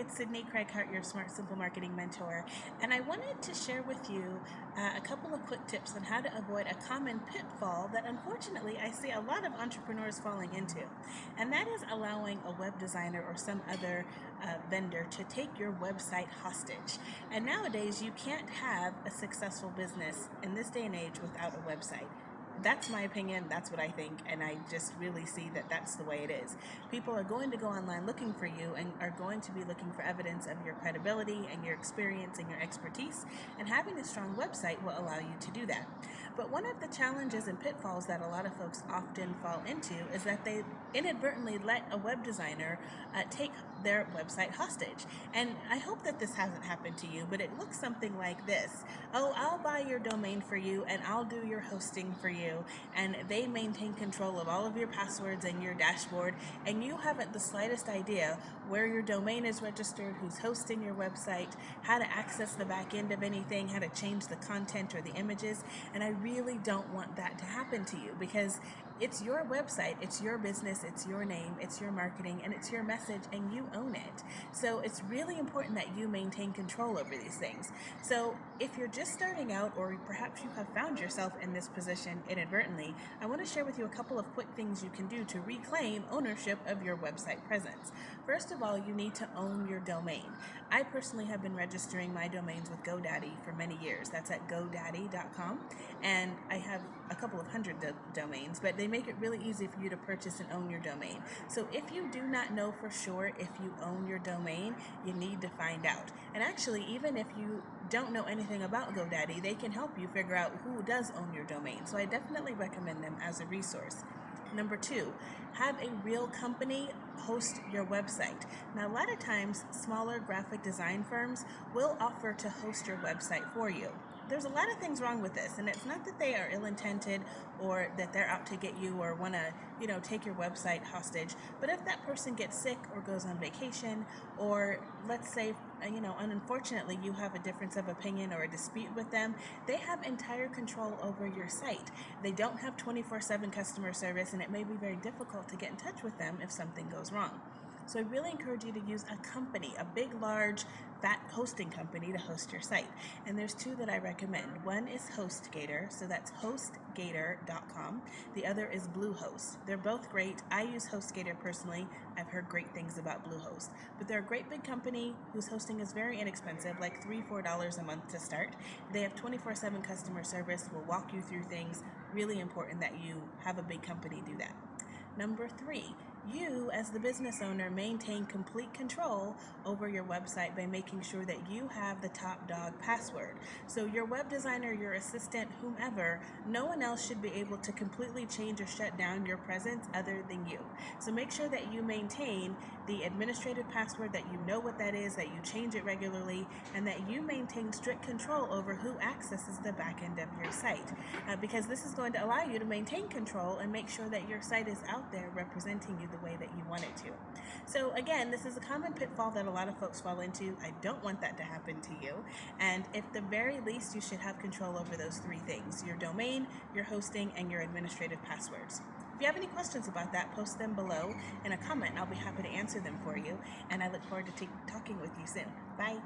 it's Sydney Craig-Hart, your Smart Simple Marketing Mentor, and I wanted to share with you a couple of quick tips on how to avoid a common pitfall that unfortunately I see a lot of entrepreneurs falling into, and that is allowing a web designer or some other vendor to take your website hostage. And nowadays you can't have a successful business in this day and age without a website. That's my opinion, that's what I think, and I just really see that that's the way it is. People are going to go online looking for you and are going to be looking for evidence of your credibility and your experience and your expertise, and having a strong website will allow you to do that. But one of the challenges and pitfalls that a lot of folks often fall into is that they inadvertently let a web designer take their website hostage. And I hope that this hasn't happened to you, but it looks something like this. Oh, I'll buy your domain for you and I'll do your hosting for you, and they maintain control of all of your passwords and your dashboard, and you haven't the slightest idea where your domain is registered, who's hosting your website, how to access the back end of anything, how to change the content or the images. And I really don't want that to happen to you, because it's your website, it's your business, it's your name, it's your marketing, and it's your message, and you own it. So it's really important that you maintain control over these things. So if you're just starting out, or perhaps you have found yourself in this position inadvertently, I want to share with you a couple of quick things you can do to reclaim ownership of your website presence. First of all, you need to own your domain. I personally have been registering my domains with GoDaddy for many years. That's at godaddy.com, and I have a couple of hundred domains, but they make it really easy for you to purchase and own your domain. So if you do not know for sure if you own your domain, you need to find out. And actually, even if you don't know anything about GoDaddy, they can help you figure out who does own your domain. So I definitely recommend them as a resource. Number two, have a real company host your website. Now, a lot of times, smaller graphic design firms will offer to host your website for you. There's a lot of things wrong with this, and it's not that they are ill-intended or that they're out to get you or want to, take your website hostage. But if that person gets sick or goes on vacation, or let's say, unfortunately you have a difference of opinion or a dispute with them, they have entire control over your site. They don't have 24/7 customer service, and it may be very difficult to get in touch with them if something goes wrong. So I really encourage you to use a company, a big, large, fat hosting company to host your site. And there's two that I recommend. One is HostGator, so that's hostgator.com. The other is Bluehost. They're both great. I use HostGator personally. I've heard great things about Bluehost. But they're a great big company whose hosting is very inexpensive, like $3, $4 a month to start. They have 24/7 customer service, will walk you through things. Really important that you have a big company do that. Number three, you as the business owner maintain complete control over your website by making sure that you have the top dog password. So your web designer, your assistant, whomever, no one else should be able to completely change or shut down your presence other than you. So make sure that you maintain the administrative password, that you know what that is, that you change it regularly, and that you maintain strict control over who accesses the back end of your site. Because this is going to allow you to maintain control and make sure that your site is out there representing you the way that you want it to. So again, this is a common pitfall that a lot of folks fall into. I don't want that to happen to you. And at the very least, you should have control over those three things: your domain, your hosting, and your administrative passwords. If you have any questions about that, post them below in a comment. I'll be happy to answer them for you. And I look forward to talking with you soon. Bye.